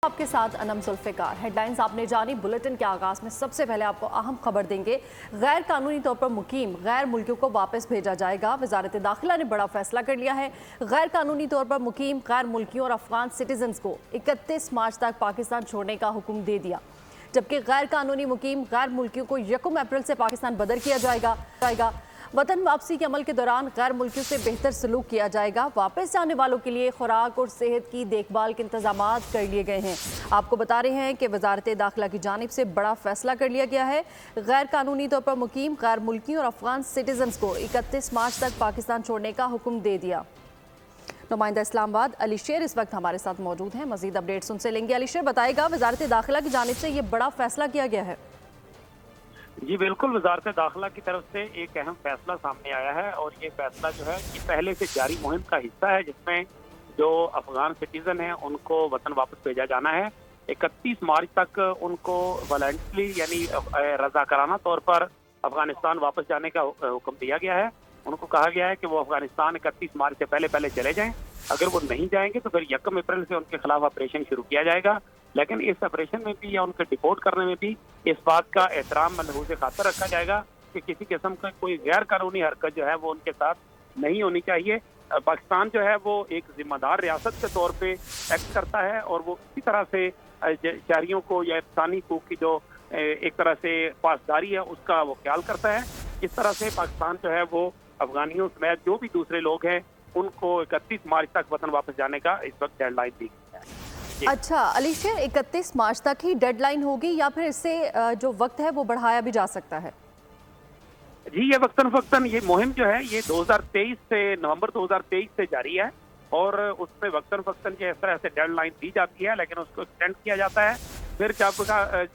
आपके साथ अनम जुल्फिकार। हेडलाइंस आपने जानी। बुलेटिन के आगाज में सबसे पहले आपको अहम खबर देंगे। गैर कानूनी तौर पर मुकीम गैर मुल्कियों को वापस भेजा जाएगा। वजारत दाखिला ने बड़ा फैसला कर लिया है। गैर कानूनी तौर पर मुकीम गैर मुल्कियों और अफगान सिटीजन्स को 31 मार्च तक पाकिस्तान छोड़ने का हुक्म दे दिया, जबकि गैर कानूनी मुकीम गैर मुल्कियों को 1 अप्रैल से पाकिस्तान बदर किया जाएगा। वतन वापसी के अमल के दौरान गैर मुल्कियों से बेहतर सलूक किया जाएगा। वापस जाने वालों के लिए खुराक और सेहत की देखभाल के इंतजाम कर लिए गए हैं। आपको बता रहे हैं कि वजारत दाखिला की जानिब से बड़ा फैसला कर लिया गया है। गैर कानूनी तौर पर मुकीम गैर मुल्कियों और अफगान सिटीजन्स को 31 मार्च तक पाकिस्तान छोड़ने का हुक्म दे दिया। नुमाइंदा इस्लामाबाद अली शेर इस वक्त हमारे साथ मौजूद हैं। मजीद अपडेट्स उनसे लेंगे। अली शेर, बताएगा वजारत दाखिला की जानिब से ये बड़ा फैसला किया गया है। जी बिल्कुल, वजारत दाखिला की तरफ से एक अहम फैसला सामने आया है और ये फैसला जो है ये पहले से जारी मुहिम का हिस्सा है, जिसमें जो अफगान सिटीजन हैं उनको वतन वापस भेजा जाना है। 31 मार्च तक उनको वॉलंटरी यानी रजाकाराना तौर पर अफगानिस्तान वापस जाने का हुक्म दिया गया है। उनको कहा गया है कि वो अफगानिस्तान 31 मार्च से पहले चले जाएं। अगर वो नहीं जाएंगे तो फिर 1 अप्रैल से उनके खिलाफ ऑपरेशन शुरू किया जाएगा। लेकिन इस ऑपरेशन में भी या उनके डिपोर्ट करने में भी इस बात का एहतराम मलहूज़ खातर रखा जाएगा कि किसी किस्म का कोई गैर कानूनी हरकत जो है वो उनके साथ नहीं होनी चाहिए। पाकिस्तान जो है वो एक जिम्मेदार रियासत के तौर पे एक्ट करता है और वो इसी तरह से शहरियों को या इंसानी हकूक़ की जो एक तरह से पासदारी है उसका वो ख्याल करता है। इस तरह से पाकिस्तान जो है वो अफगानियों समेत जो भी दूसरे लोग हैं उनको 31 मार्च तक वतन वापस जाने का इस वक्त डेडलाइन दी गई है। अच्छा अली शेर, 31 मार्च तक ही डेडलाइन होगी या फिर इससे जो वक्त है वो बढ़ाया भी जा सकता है? जी, ये वक्तन फक्तन ये मुहिम जो है ये 2023 से नवंबर 2023 से जारी है और उसमें वक्तन फक्तन जो इस तरह से डेडलाइन दी जाती है, लेकिन उसको एक्सटेंड किया जाता है। फिर जब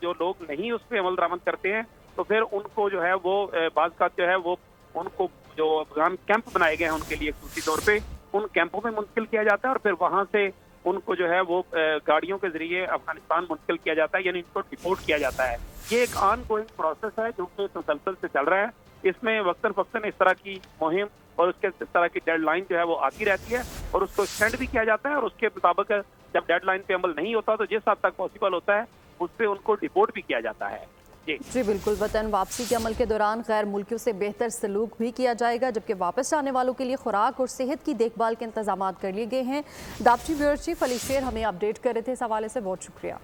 जो लोग नहीं उस पर अमल दरामद करते हैं तो फिर उनको जो है वो बाज़ का जो है वो उनको जो अफगान कैंप बनाए गए हैं उनके लिए खुसूसी तौर पे उन कैंपों में मुंतकिल किया जाता है और फिर वहाँ से उनको जो है वो गाड़ियों के जरिए अफगानिस्तान मुंतकिल किया जाता है, यानी इनको डिपोर्ट किया जाता है। ये एक ऑन गोइंग प्रोसेस है जो कि तसलसल से चल रहा है। इसमें वक्तन फक्तन इस तरह की मुहिम और उसके इस तरह की डेडलाइन जो है वो आती रहती है और उसको एक्सटेंड भी किया जाता है और उसके मुताबिक जब डेडलाइन पे अमल नहीं होता तो जिस हद तक पॉसिबल होता है उस पर उनको डिपोर्ट भी किया जाता है। जी बिल्कुल, वतन वापसी के अमल के दौरान गैर मुल्कियों से बेहतर सलूक भी किया जाएगा, जबकि वापस आने वालों के लिए खुराक और सेहत की देखभाल के इंतजाम कर लिए गए हैं। दापची ब्यूरो चीफ अली शेर हमें अपडेट कर रहे थे इस हवाले से, बहुत शुक्रिया।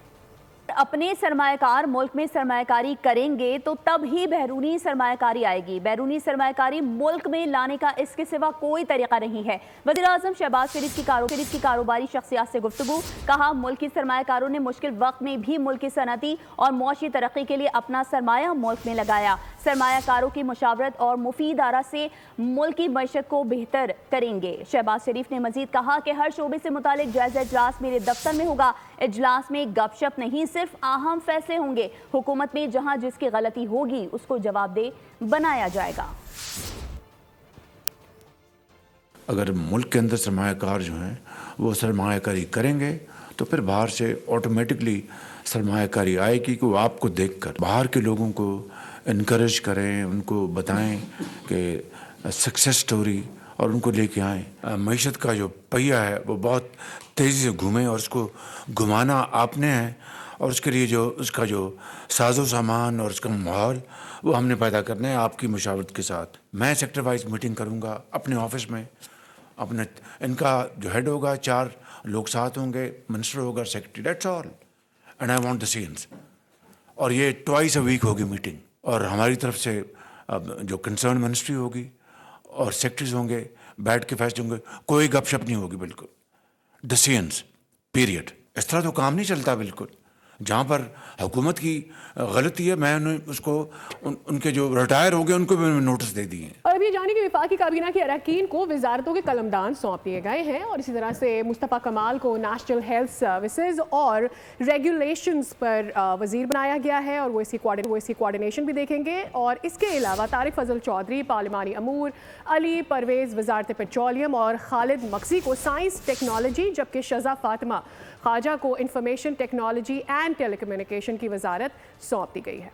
अपने सरमायाकार मुल्क में सरमायाकारी करेंगे तो तब ही बैरूनी सरमायाकारी आएगी। बैरूनी सरमायाकारी मुल्क में लाने का इसके सिवा कोई तरीका नहीं है। वज़ीर-ए-आज़म शहबाज शरीफ की कारोबारी शख्सियत से गुफ्तगू। कहा, मुल्क की सरमायाकारों ने मुश्किल वक्त में भी मुल्क की सनती और मुआशी तरक्की के लिए अपना सरमाया मुल्क में लगाया। सरमायाकारों की मुशावरत और मुफीद आरा से मुल्क की मईशत को बेहतर करेंगे। शहबाज शरीफ ने मजीद कहा कि हर शोबे से मुतालिक जायजा इजलास मेरे दफ्तर में होगा। इजलास में गपशप नहीं, सिर्फ अहम फैसले होंगे। हुकूमत में जहां जिसकी गलती होगी उसको जवाबदेह बनाया जाएगा। अगर मुल्क के अंदर सरमायाकार जो हैं वो सरमायाकारी करेंगे तो फिर बाहर से ऑटोमेटिकली सरमायाकारी आएगी कि वो आपको देखकर बाहर के लोगों को इनकरेज करें, उनको बताएं कि सक्सेस स्टोरी और उनको लेके आएँ। मईशत का जो पहिया है वो बहुत तेज़ी से घूमे और उसको घुमाना आपने है और उसके लिए जो उसका जो साजो सामान और उसका माहौल वो हमने पैदा करना है आपकी मुशावरत के साथ। मैं सेक्टर वाइज मीटिंग करूँगा अपने ऑफिस में। अपने इनका जो हेड होगा 4 लोग साथ होंगे, मिनिस्टर होगा, secretary, that's all and I want the scenes. और ये ट्वाइस अ वीक होगी मीटिंग और हमारी तरफ से अब जो कंसर्न मिनिस्ट्री होगी और सेक्रेटरीज होंगे बैठ के फैसले होंगे। कोई गपशप नहीं होगी, बिल्कुल डिसीजंस पीरियड। इस तरह तो काम नहीं चलता। बिल्कुल जहाँ पर हुकूमत की गलती है मैंने उसको उनके जो रिटायर हो गए उनको भी नोटिस दे दिए। और अभी जानिए कि वफाकी काबीना के अरकान को वजारतों के कलमदान सौंप दिए गए हैं और इसी तरह से मुस्तफ़ा कमाल को नेशनल हेल्थ सर्विसेज और रेगुलेशंस पर वजीर बनाया गया है और वो इसकी कोऑर्डिनेशन भी देखेंगे। और इसके अलावा तारिक फजल चौधरी पार्लिमानी अमूर, अली परवेज़ वजारत पेट्रोलियम और खालिद मक्सी को साइंस टेक्नोलॉजी, जबकि शज़ा फातिमा ख्वाजा को इंफॉर्मेशन टेक्नोलॉजी एंड टेलीकम्युनिकेशन की वजारत सौंप दी गई है।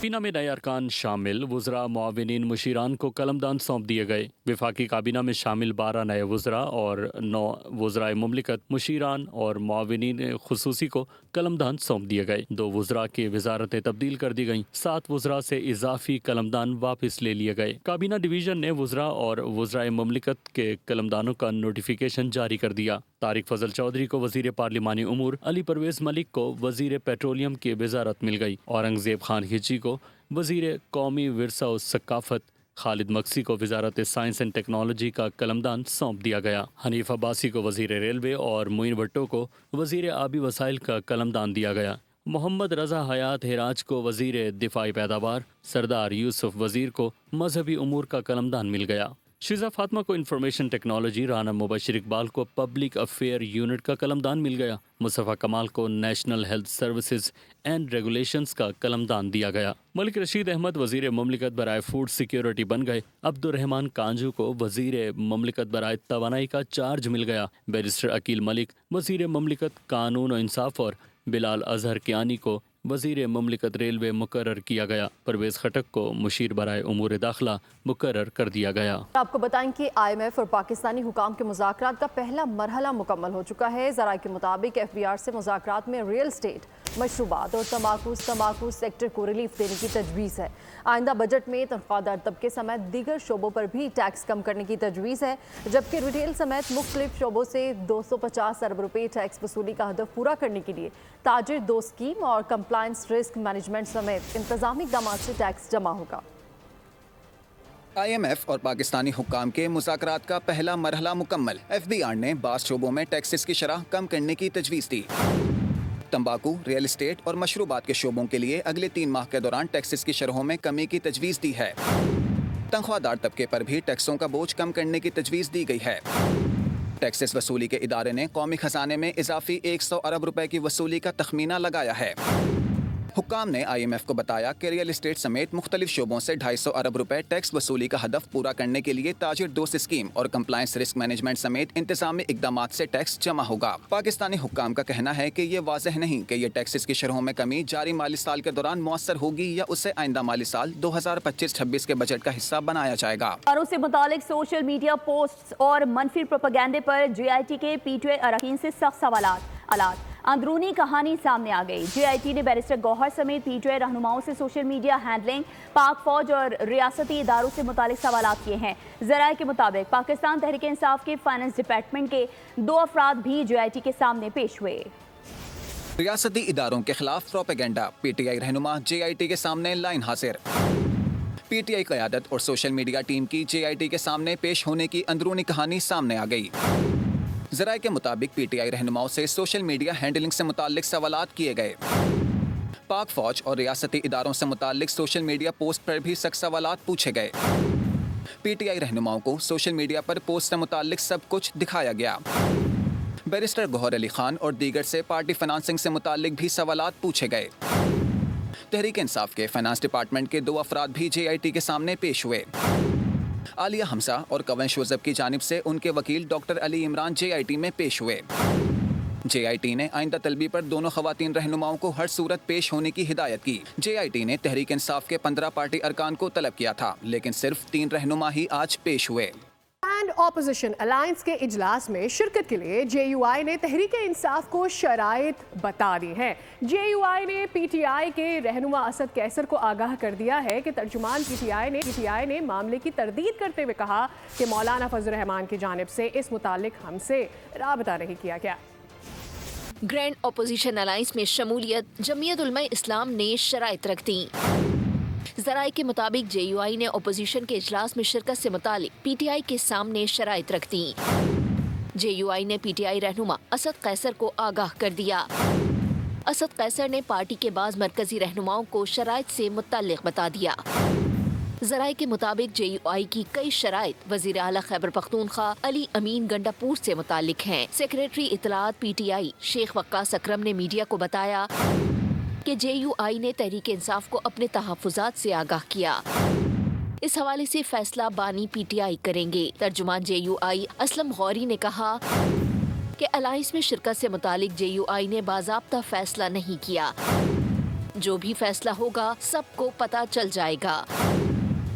काबीना में नए अरकान शामिल वुज़रा मुआविनीन मुशीरान को कलमदान सौंप दिए गए। वफाकी काबीना में शामिल 12 नए वुज़रा और 9 वुज़राए मुमलिकत मुशीरान और मुआविनीन खुसूसी को कलमदान सौंप दिए गए। 2 वुज़रा की वजारतें तब्दील कर दी गईं। 7 वुज़रा से इजाफी कलमदान वापस ले लिए गए। काबीना डिवीज़न ने वुज़रा और वुज़राए मुमलिकत के कलमदानों का नोटिफिकेशन जारी कर दिया। तारिक फजल चौधरी को वज़ीर पार्लिमानी उमूर, अली परवेज़ मलिक को वज़ीर पेट्रोलियम की वजारत मिल गई। औरंगज़ेब खान हिची को वज़ीर कौमी विरसा और सकाफ़त, खालिद मक्सी को वजारत साइंस एंड टेक्नोलॉजी का कलमदान सौंप दिया गया। हनीफ अब्बासी को वज़ीर रेलवे और मुइन भट्टो को वज़ीर आबी वसाइल का कलमदान दिया गया। मोहम्मद रज़ा हयात हिराज को वज़ीर दिफाई पैदावार, सरदार यूसुफ वज़ीर को मजहबी उमूर का कलमदान मिल गया। शिजा फातिमा को इंफॉर्मेशन टेक्नोलॉजी, राना मुबशिर इकबाल को पब्लिक अफेयर यूनिट का कलमदान मिल गया। मुस्तफ़ा कमाल को national health services and regulations का कलमदान दिया गया। मलिक रशीद अहमद वज़ीर मुमलिकत बराए फूड सिक्योरिटी बन गए। अब्दुर्रहमान कांजू को वज़ीर मुमलिकत बराए तवानाई का चार्ज मिल गया। बैरिस्टर अकील मलिक वज़ीर मुमलिकत कानून और इंसाफ और बिलाल अजहर कियानी को वज़ीर मुमलिकत रेलवे मुकर्रर किया गया। परवेज़ खटक को मुशीर बराए उमूर दाखिला मुकर्रर कर दिया गया। आपको बताएं कि IMF और पाकिस्तानी हुकाम के मुज़ाकरात का पहला मरहला मुकम्मल हो चुका है। ज़राए के मुताबिक FBR से मुज़ाकरात में रियल स्टेट, मशरूबात और तंबाकू सेक्टर को रिलीफ देने की तजवीज़ है। आइंदा बजट में तनख्वाहदार तबके समेत दीगर शोबों पर भी टैक्स कम करने की तजवीज़ है, जबकि रिटेल समेत मुख्तलिफ शोबों से 250 अरब रुपये टैक्स वसूली का हदफ पूरा करने के लिए ताजिर 2 स्कीम और कंप्लायंस रिस्क मैनेजमेंट समेत इंतजामी इक़दामात से टैक्स जमा होगा। IMF और पाकिस्तानी हुक्काम के मुज़ाकरात का पहला मरहला मुकम्मल। FBR ने बास शोबों में टैक्सेस की शरह कम करने की तजवीज़ दी। तंबाकू, रियल एस्टेट और मशरूबात के शोबों के लिए अगले 3 माह के दौरान टैक्सेस की शरहों में कमी की तजवीज़ दी है। तनख्वाहदार तबके पर भी टैक्सों का बोझ कम करने की तजवीज़ दी गई है। टैक्सेस वसूली के इदारे ने कौमी खजाने में इजाफी 100 अरब रुपए की वसूली का तखमीना लगाया है। हुक्काम ने IMF को बताया कि रियल एस्टेट समेत मुख्तलिफ शोबों से 250 अरब रुपए टैक्स वसूली का हदफ पूरा करने के लिए ताजिर 2 स्कीम और कंप्लायंस रिस्क मैनेजमेंट समेत इंतजामी इकदामात से टैक्स जमा होगा। पाकिस्तानी हुक्काम का कहना है कि ये वाज़ेह नहीं कि ये टैक्सेस की शरहों में कमी जारी माली साल के दौरान मुअस्सर होगी या उसे आइंदा माली साल 2025-26 के बजट का हिस्सा बनाया जाएगा। और उससे मुतालिक सोशल मीडिया पोस्ट्स और मनफी प्रोपेगेंडे पर JIT के PTI अरकान से सख्त सवालात। अंदरूनी कहानी सामने आ गई। JIT ने बैरिस्टर गौहर समेत PTI रहनुमाओं से सोशल मीडिया हैंडलिंग, पाक फौज और रियासती इदारों से मुतालिक सवालात किए हैं। ज़राए के मुताबिक पाकिस्तान तहरीक इंसाफ के फाइनेंस डिपार्टमेंट के 2 अफराद भी JIT के सामने पेश हुए। रियासती इदारों के खिलाफ प्रोपेगेंडा, PTI रहनुमा JIT के सामने लाइन हाजिर। PTI क़यादत और सोशल मीडिया टीम की JIT के सामने पेश होने की अंदरूनी कहानी सामने आ गई। ज़राए के मुताबिक PTI रहनुमाओं से सोशल मीडिया हैंडलिंग से मुताल्लिक सवालात किए गए। पाक फौज और रियासती इदारों से मुताल्लिक सोशल मीडिया पोस्ट पर भी सख्त सवालात पूछे गए। PTI रहनुमाओं को सोशल मीडिया पर पोस्ट से मुताल्लिक सब कुछ दिखाया गया। बैरिस्टर गौहर अली खान और दीगर से पार्टी फाइनेंसिंग से मुताल्लिक भी सवालात पूछे गए। तहरीक इंसाफ के फाइनेंस डिपार्टमेंट के 2 अफराद भी JIT के सामने पेश हुए। आलिया हमजा और कवंश वज़ब की जानिब से उनके वकील डॉक्टर अली इमरान JIT में पेश हुए। JIT ने आइंदा तलबी पर दोनों खवातीन रहनुमाओं को हर सूरत पेश होने की हिदायत की। JIT ने तहरीक इंसाफ के 15 पार्टी अरकान को तलब किया था, लेकिन सिर्फ 3 रहनुमा ही आज पेश हुए। एंड ऑपोजिशन अलायंस के इजलास में शिरकत के लिए JUI ने तहरीक इंसाफ को शराइत बता दी है। JUI ने PTI के रहनुमा असद कैसर को आगाह कर दिया है कि तर्जुमान PTI ने मामले की तरदीद करते हुए कहा कि मौलाना फजल रहमान की जानिब से इस मुतालिक हमसे राबता नहीं किया गया। ग्रैंड ऑपोजिशन अलायंस में शमूलियत जमीयत उलमा इस्लाम ने शराइत रख दी। ज़राए के मुताबिक JUI ने अपोजिशन के इजलास में शिरकत से मुतालिक PTI के सामने शराइत रख दी। JUI ने PTI रहनुमा असद कैसर को आगाह कर दिया। असद कैसर ने पार्टी के बाज़ मरकजी रहनुमाओं को शराइत से मुत्तल्लिक़ बता दिया। ज़राए के मुताबिक JUI की कई शराइत वज़ीर आला खैबर पख्तूनख्वा अली अमीन गंडापुर से मुतालिक हैं। सेक्रेटरी इत्तलात PTI शेख वक्कास अकरम ने मीडिया को बताया कि JUI ने तहरीक इंसाफ को अपने तहफ़्फ़ुज़ात से आगाह किया। इस हवाले से फैसला बानी PTI करेंगे। तर्जुमान JUI असलम गौरी ने कहा कि अलायंस में शिरकत से मुतालिक JUI ने बाज़ाब्ता फैसला नहीं किया। जो भी फैसला होगा सबको पता चल जाएगा।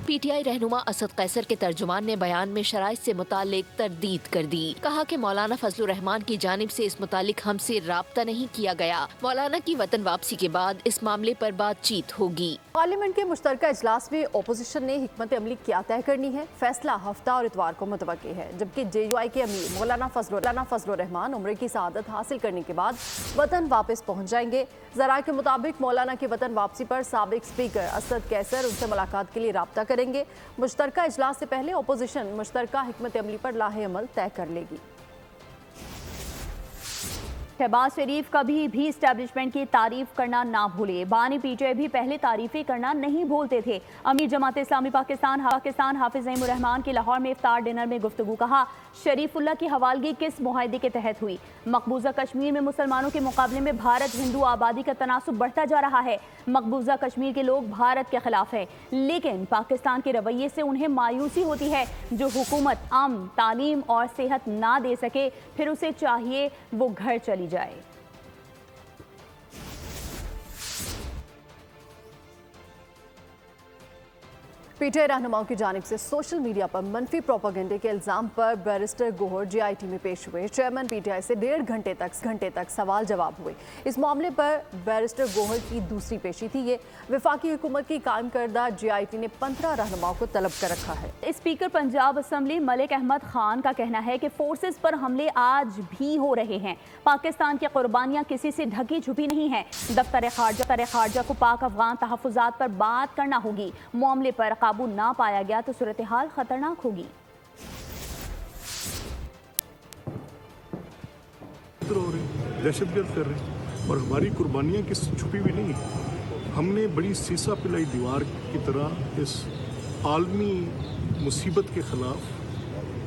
पीटीआई रहनुमा असद कैसर के तर्जुमान ने बयान में शराइत से मुतालिक तरदीद कर दी। कहा कि मौलाना फजलुर रहमान की जानिब से इस मुतालिक हमसे राब्ता नहीं किया गया। मौलाना की वतन वापसी के बाद इस मामले पर बातचीत होगी। पार्लियामेंट के मुश्तरका इजलास में अपोजिशन ने हिकमत अमली क्या तय करनी है। फैसला हफ्ता और इतवार को मुतवक्की है, जबकि JUI के अमीर मौलाना फजलुर रहमान उम्र की सआदत हासिल करने के बाद वतन वापस पहुँच जाएंगे। ज़राए के मुताबिक मौलाना की वतन वापसी पर साबिक स्पीकर असद कैसर उनसे मुलाकात के लिए राब्ता करेंगे। मुश्तरका इजलास से पहले अपोजिशन मुश्तरका हिकमत अमली पर लाहे अमल तय कर लेगी। शहबाज शरीफ कभी भी इस्टेब्लिशमेंट की तारीफ करना ना भूले। बानी पीटीआई भी पहले तारीफें करना नहीं भूलते थे। अमीर जमात इस्लामी पाकिस्तान हाफिज नईमुर रहमान की लाहौर में इफ्तार डिनर में गुफ्तगू। कहा, शरीफुल्लाह की हवालगी किस मुआहदे के तहत हुई? मकबूजा कश्मीर में मुसलमानों के मुकाबले में भारत हिंदू आबादी का तनासुब बढ़ता जा रहा है। मकबूजा कश्मीर के लोग भारत के खिलाफ है, लेकिन पाकिस्तान के रवैये से उन्हें मायूसी होती है। जो हुकूमत अमन, तालीम और सेहत ना दे सके, फिर उसे चाहिए वो घर चली जाए। पीटीआई रहनुमाओं की जानिब से सोशल मीडिया पर मनफी प्रोपेगेंडे के इल्ज़ाम पर बैरिस्टर गोहर JIT में पेश हुए। चेयरमैन पीटीआई से 1.5 घंटे तक सवाल जवाब हुए। इस मामले पर बैरिस्टर गोहर की दूसरी पेशी थी। ये वफाकी हुकूमत की कायम करदा JIT ने 15 रहनुमाओं को तलब कर रखा है। स्पीकर पंजाब असम्बली मलिक अहमद खान का कहना है कि फोर्सेस पर हमले आज भी हो रहे हैं। पाकिस्तान की कुर्बानियां किसी से ढकी छुपी नहीं है। दफ्तर खारजा को पाक अफगान तहफ़्फ़ुज़ात पर बात करना होगी। मामले पर काबू ना पाया गया तो सूरत हाल खतरनाक होगी। दहशतगर्द कर रहे हैं और हमारी कुर्बानियां किसी छुपी हुई नहीं है। हमने बड़ी सीसा पिलाई दीवार की तरह इस आलमी मुसीबत के खिलाफ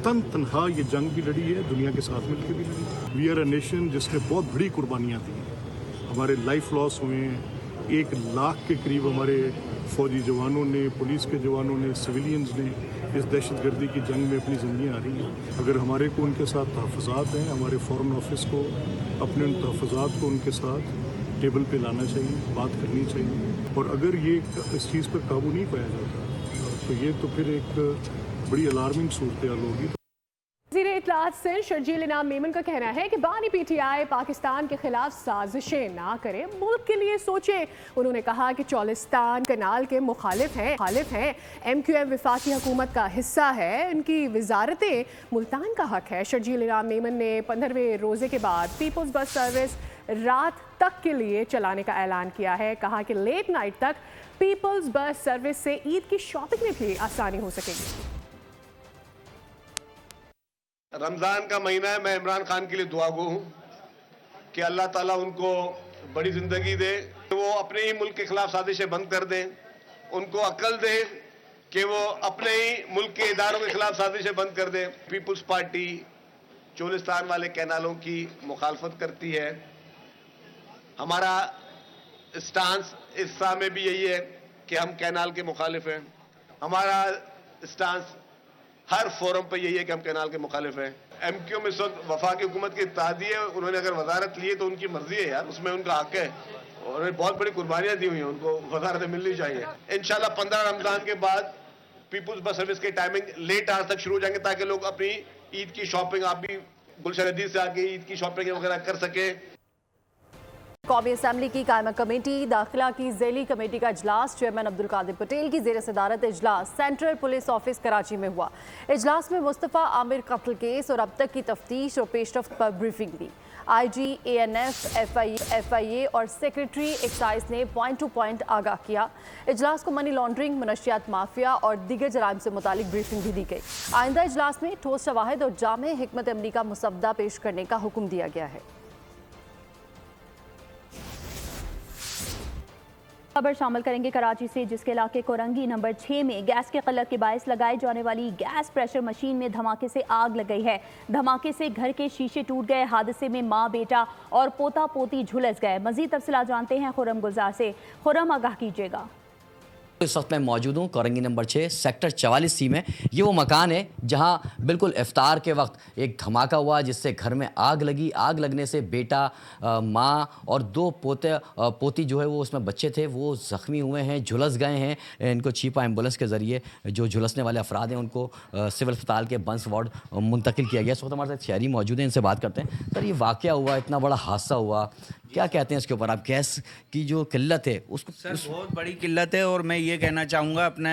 तनहा ये जंग भी लड़ी है, दुनिया के साथ मिलकर भी लड़ी। वी आर अ नेशन जिसने बहुत बड़ी कुर्बानियां दी। हमारे लाइफ लॉस हुए हैं, 1 लाख के करीब हमारे फौजी जवानों ने, पुलिस के जवानों ने, सिविलियंस ने इस दहशतगर्दी की जंग में अपनी ज़िंदगी आ रही हैं। अगर हमारे को उनके साथ तहफ़्फ़ुज़ात हैं, हमारे फ़ॉरेन ऑफिस को अपने उन तहफ़्फ़ुज़ात को उनके साथ टेबल पे लाना चाहिए, बात करनी चाहिए। और अगर ये इस चीज़ पर काबू नहीं पाया जाता तो ये तो फिर एक बड़ी अलार्मिंग सूरत हाल होगी। वज़ीर इत्तलाआत सिंध शर्जील इनाम मेमन का कहना है कि बानी पीटीआई पाकिस्तान के खिलाफ साजिशें ना करे, मुल्क के लिए सोचे। उन्होंने कहा कि चौलिस्तान कनाल के मुखालिफ हैं। MQM वफाकी हुकूमत का हिस्सा है, उनकी वजारतें मुल्तान का हक है। शर्जील इनाम मेमन ने 15वें रोज़े के बाद पीपल्स बस सर्विस रात तक के लिए चलाने का ऐलान किया है। कहा कि लेट नाइट तक पीपल्स बस सर्विस से ईद की शॉपिंग में भी आसानी हो सकेगी। रमज़ान का महीना है, मैं इमरान खान के लिए दुआगो हूँ कि अल्लाह ताला उनको बड़ी ज़िंदगी दे, वो अपने ही मुल्क के खिलाफ साजिशें बंद कर दें। उनको अक्ल दे कि वो अपने ही मुल्क के इदारों के खिलाफ साजिशें बंद कर दें। पीपल्स पार्टी चोलिस्तान वाले कैनालों की मुखालफत करती है। हमारा स्टांस इस सा में भी यही है कि हम कैनाल के मुखालिफ हैं। हमारा स्टांस हर फोरम पर यही है कि हम कैनाल के मुखालिफ हैं। MQM इस वक्त वफाकी हुकूमत की इत्तेहादी है। उन्होंने अगर वजारत ली है तो उनकी मर्जी है यार, उसमें उनका हक है। और बहुत बड़ी कुर्बानियां दी हुई हैं, उनको वजारतें मिलनी चाहिए। इंशाल्लाह 15 रमज़ान के बाद पीपल्स बस सर्विस की टाइमिंग लेट आवर्स तक शुरू हो जाएंगे ताकि लोग अपनी ईद की शॉपिंग, आप भी गुलशन हदीद से आके ईद की शॉपिंग वगैरह कर सके। कौमी असम्बली की कायमा कमेटी दाखिला की ज़ैली कमेटी का इजलास चेयरमैन अब्दुल कादिर पटेल की ज़ेर सदारत इजलास सेंट्रल पुलिस ऑफिस कराची में हुआ। इजलास में मुस्तफ़ा आमिर कत्ल केस और अब तक की तफ्तीश और पेशरफ्त पर ब्रीफिंग दी। IG, ANF, FIA और सेक्रेटरी एक्साइज ने पॉइंट टू पॉइंट आगाह किया। इजलास को मनी लॉन्ड्रिंग, मनशियात माफिया और दीगर जराइम से मुतालिक ब्रीफिंग भी दी गई। आइंदा इजलास में ठोस शवाहिद और जामे हिकमत अमली का मुसवदा पेश करने का हुक्म दिया गया है। खबर शामिल करेंगे कराची से, जिसके इलाके कोरंगी नंबर 6 में गैस की किल्लत के बायस लगाई जाने वाली गैस प्रेशर मशीन में धमाके से आग लग गई है। धमाके से घर के शीशे टूट गए। हादसे में मां, बेटा और पोता पोती झुलस गए। मजीद तफसीलात जानते हैं खुरम गुलजार से। खुरम, आगाह कीजिएगा। اس وقت میں موجود ہوں کورنگی نمبر 6 سیکٹر 44C میں. یہ وہ مکان ہے جہاں بالکل افطار کے وقت ایک دھماکہ ہوا جس سے گھر میں آگ لگی. آگ لگنے سے بیٹا، ماں اور 2 پوتی جو ہے وہ اس میں بچے تھے وہ زخمی ہوئے ہیں، جھلس گئے ہیں. ان کو چیپا ایمبولینس کے ذریعے جو جھلسنے والے افراد ہیں ان کو سول اسپتال کے بنس وارڈ منتقل کیا گیا. اس وقت ہمارے ساتھ شہری موجود ہیں، ان سے بات کرتے ہیں. سر، یہ واقعہ ہوا، اتنا بڑا حادثہ ہوا، کیا کہتے ہیں اس کے اوپر آپ؟ گیس کی جو قلت ہے اس کو سر بہت بڑی قلت ہے، اور میں یہ کہنا چاہوں گا اپنے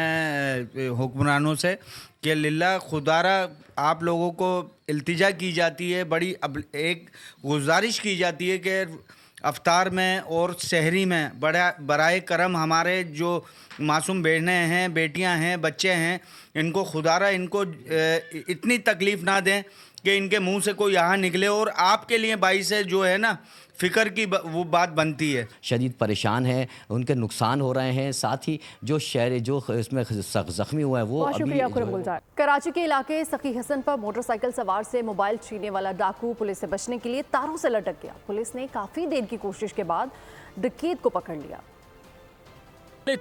حکمرانوں سے کہ للہ خدارہ آپ لوگوں کو التجا کی جاتی ہے، بڑی ایک گزارش کی جاتی ہے کہ افطار میں اور سحری میں برائے کرم ہمارے جو معصوم بہنیں ہیں، بیٹیاں ہیں، بچے ہیں، ان کو خدارہ ان کو اتنی تکلیف نہ دیں کہ ان کے منہ سے کوئی یہاں نکلے، اور آپ کے لیے باعث جو ہے نا فکر کی وہ بات بنتی ہے. شدید پریشان ہیں، ان کے نقصان ہو رہے ہیں، ساتھ ہی جو شہر جو اس میں زخمی ہوا ہے وہ بہت شکریہ خرم گلزار. کراچی کے علاقے سخی حسن پر موٹر سائیکل سوار سے موبائل چھیننے والا ڈاکو پولیس سے بچنے کے لیے تاروں سے لٹک گیا. پولیس نے کافی دیر کی کوشش کے بعد ڈکیت کو پکڑ لیا.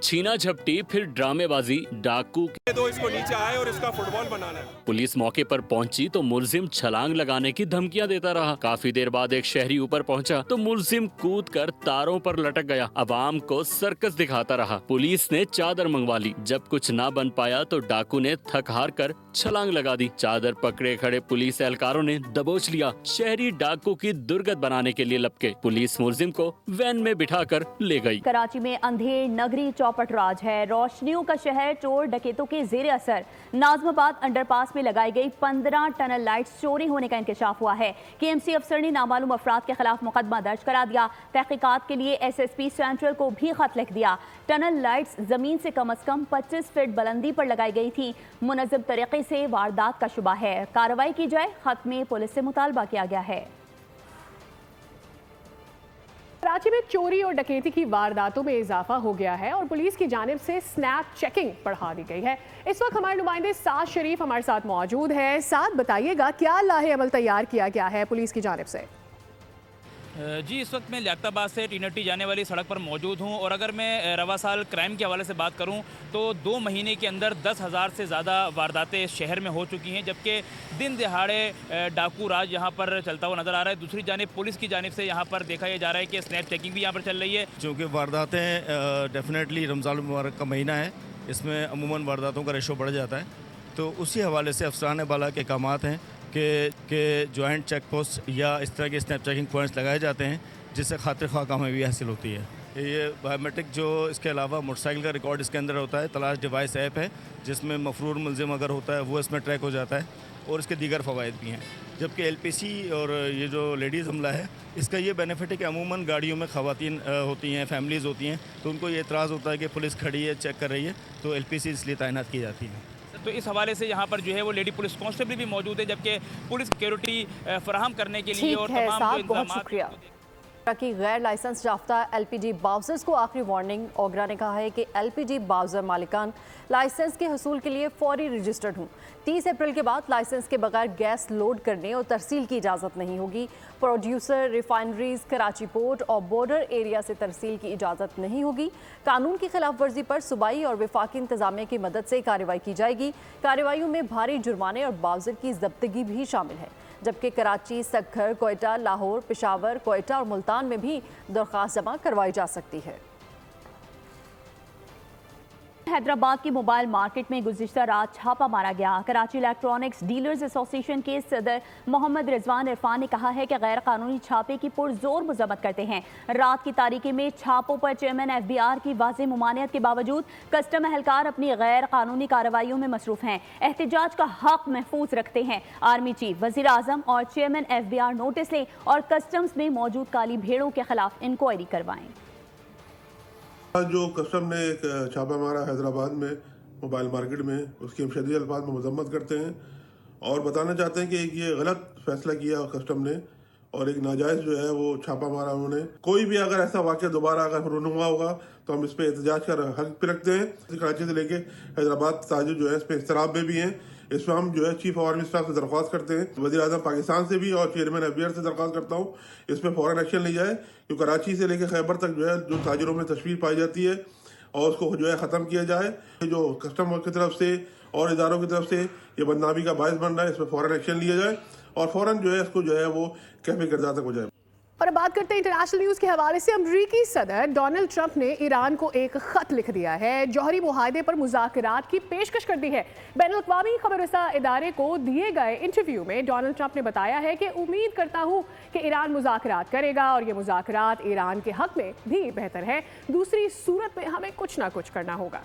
چھینا جھپٹی پھر ڈرامے بازی، ڈاکو اس کو نیچے آئے اور اس کا فٹ بال بنانا ہے. پولیس موقع پر پہنچی تو ملزم چھلانگ لگانے کی دھمکیاں دیتا رہا. کافی دیر بعد ایک شہری اوپر پہنچا تو ملزم کود کر تاروں پر لٹک گیا. عوام کو سرکس دکھاتا رہا. پولیس نے چادر منگوا لی. جب کچھ نہ بن پایا تو ڈاکو نے تھک ہار کر چھلانگ لگا دی. چادر پکڑے کھڑے پولیس اہلکاروں نے دبوچ لیا. شہری ڈاکو کی درگت بنانے کے لیے لپکے. پولیس ملزم کو وین میں بٹھا کر لے گئی. کراچی میں اندھیر نگری چوپٹ راج ہے. روشنیوں کا شہر چور ڈکیتوں کے زیر اثر. ناظم آباد انڈر پاس میں لگائی گئی 15 ٹنل لائٹس چوری ہونے کا انکشاف ہوا ہے. KMC افسر نے نامعلوم افراد کے خلاف مقدمہ درج کرا دیا. تحقیقات کے لیے SSP سینٹرل کو بھی خط لکھ دیا. ٹنل لائٹس زمین سے کم از کم 25 فٹ بلندی پر لگائی گئی تھی. منظم طریقے سے واردات کا شبہ ہے. کارروائی کی جائے، خط میں پولیس سے مطالبہ کیا گیا ہے. کراچی میں چوری اور ڈکیتی کی وارداتوں میں اضافہ ہو گیا ہے اور پولیس کی جانب سے سنیپ چیکنگ بڑھا دی گئی ہے. اس وقت ہمارے نمائندے سعد شریف ہمارے ساتھ موجود ہیں. سعد، بتائیے گا کیا لاہ عمل تیار کیا گیا ہے پولیس کی جانب سے؟ جی، اس وقت میں لیاقت آباد سے ٹینٹی جانے والی سڑک پر موجود ہوں، اور اگر میں رواں سال کرائم کے حوالے سے بات کروں تو 2 مہینے کے اندر 10,000 سے زیادہ وارداتیں شہر میں ہو چکی ہیں، جبکہ دن دہاڑے ڈاکو راج یہاں پر چلتا ہوا نظر آ رہا ہے. دوسری جانب پولیس کی جانب سے یہاں پر دیکھا یہ جا رہا ہے کہ سنیپ چیکنگ بھی یہاں پر چل رہی ہے. چونکہ وارداتیں ڈیفینیٹلی رمضان المبارک کا مہینہ ہے، اس میں عموماً وارداتوں کا ریشو بڑھ جاتا ہے، تو اسی حوالے سے افسران بالا کے احکامات ہیں کہ جوائنٹ چیک پوسٹ یا اس طرح کے سنیپ چیکنگ پوائنٹس لگائے جاتے ہیں جس سے خاطر خواہ کامیابی حاصل ہوتی ہے. یہ بایومیٹرک جو اس کے علاوہ موٹر سائیکل کا ریکارڈ اس کے اندر ہوتا ہے. تلاش ڈیوائس ایپ ہے جس میں مفرور ملزم اگر ہوتا ہے وہ اس میں ٹریک ہو جاتا ہے، اور اس کے دیگر فوائد بھی ہیں. جبکہ LPC اور یہ جو لیڈیز عملہ ہے اس کا یہ بینیفٹ ہے کہ عموماً گاڑیوں میں خواتین ہوتی ہیں، فیملیز ہوتی ہیں، تو ان کو یہ اعتراض ہوتا ہے کہ پولیس کھڑی ہے، چیک کر رہی ہے، تو LPC اس لیے تعینات کی جاتی ہے. تو اس حوالے سے یہاں پر جو ہے وہ لیڈی پولیس کانسٹیبل بھی موجود ہے، جبکہ پولیس سیکیورٹی فراہم کرنے کے لیے اور تمام جو انتظامات کی غیر لائسنس یافتہ LPG باؤزرز کو آخری وارننگ. اوگرا نے کہا ہے کہ LPG باؤزر مالکان لائسنس کے حصول کے لیے فوری رجسٹرڈ ہوں. 30 اپریل کے بعد لائسنس کے بغیر گیس لوڈ کرنے اور ترسیل کی اجازت نہیں ہوگی. پروڈیوسر، ریفائنریز، کراچی پورٹ اور بارڈر ایریا سے ترسیل کی اجازت نہیں ہوگی. قانون کی خلاف ورزی پر صوبائی اور وفاقی انتظامیہ کی مدد سے کارروائی کی جائے گی. کارروائیوں میں بھاری جرمانے اور باؤزر کی ضبطگی بھی شامل ہے، جبکہ کراچی، سکھر، کوئٹہ، لاہور، پشاور، کوئٹہ اور ملتان میں بھی درخواست جمع کروائی جا سکتی ہے. حیدرآباد کی موبائل مارکیٹ میں گزشتہ رات چھاپا مارا گیا. کراچی الیکٹرانکس ڈیلرز ایسوسی ایشن کے صدر محمد رضوان عرفان نے کہا ہے کہ غیر قانونی چھاپے کی پرزور مذمت کرتے ہیں. رات کی تاریکی میں چھاپوں پر چیئرمین FBR کی واضح ممانعت کے باوجود کسٹم اہلکار اپنی غیر قانونی کارروائیوں میں مصروف ہیں. احتجاج کا حق محفوظ رکھتے ہیں. آرمی چیف، وزیر اعظم اور چیئرمین FBR نوٹس لیں اور کسٹمز میں موجود کالی بھیڑوں کے خلاف انکوائری کروائیں. جو کسٹم نے ایک چھاپا مارا حیدرآباد میں موبائل مارکیٹ میں، اس کی ہم شدید الفاظ میں مذمت کرتے ہیں اور بتانا چاہتے ہیں کہ یہ غلط فیصلہ کیا کسٹم نے اور ایک ناجائز جو ہے وہ چھاپا مارا انہوں نے. کوئی بھی اگر ایسا واقعہ دوبارہ اگر رونما ہوگا تو ہم اس پہ احتجاج کا حق بھی رکھتے ہیں. کراچی سے لے کے حیدرآباد تاجر جو ہے اس پہ اضطراب میں بھی ہیں. اس پہ ہم جو ہے چیف آف آرمی اسٹاف سے درخواست کرتے ہیں، وزیر اعظم پاکستان سے بھی اور چیئرمین FBR سے درخواست کرتا ہوں اس پہ فوراً ایکشن لی جائے، کیونکہ کراچی سے لے کے خیبر تک جو ہے جو تاجروں میں تشویش پائی جاتی ہے اور اس کو جو ہے ختم کیا جائے. جو کسٹم کی طرف سے اور اداروں کی طرف سے یہ بدنامی کا باعث بن رہا ہے, اس پہ فوراً ایکشن لیا جائے اور فوراً جو ہے اس کو جو ہے وہ کیفے کردار تک ہو جائے. اور اب بات کرتے ہیں انٹرنیشنل نیوز کے حوالے سے. امریکی صدر ڈونلڈ ٹرمپ نے ایران کو ایک خط لکھ دیا ہے, جوہری معاہدے پر مذاکرات کی پیشکش کر دی ہے. بین الاقوامی خبر رساں ادارے کو دیے گئے انٹرویو میں ڈونلڈ ٹرمپ نے بتایا ہے کہ امید کرتا ہوں کہ ایران مذاکرات کرے گا اور یہ مذاکرات ایران کے حق میں بھی بہتر ہے, دوسری صورت میں ہمیں کچھ نہ کچھ کرنا ہوگا.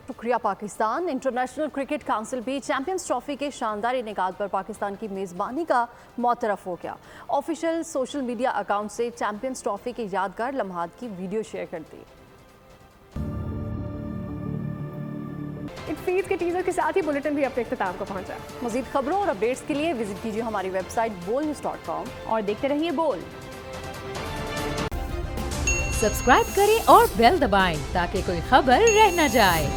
شکریہ پاکستان. انٹرنیشنل کرکٹ کونسل بھی چیمپئنز ٹرافی کے شاندار انعقاد پر پاکستان کی میزبانی کا معترف ہو گیا. آفیشیل سوشل میڈیا اکاؤنٹ سے چیمپئنز ٹرافی کے یادگار لمحات کی ویڈیو شیئر کر دی. فیڈ کے ٹیزر کے ساتھ ہی بلیٹن بھی اپنے اختتام کو پہنچا. مزید خبروں اور اپڈیٹس کے لیے وزٹ کیجیے ہماری ویب سائٹ bolnews.com اور دیکھتے رہیے بول. سبسکرائب کریں اور بیل دبائیں تاکہ کوئی خبر رہ نہ جائے.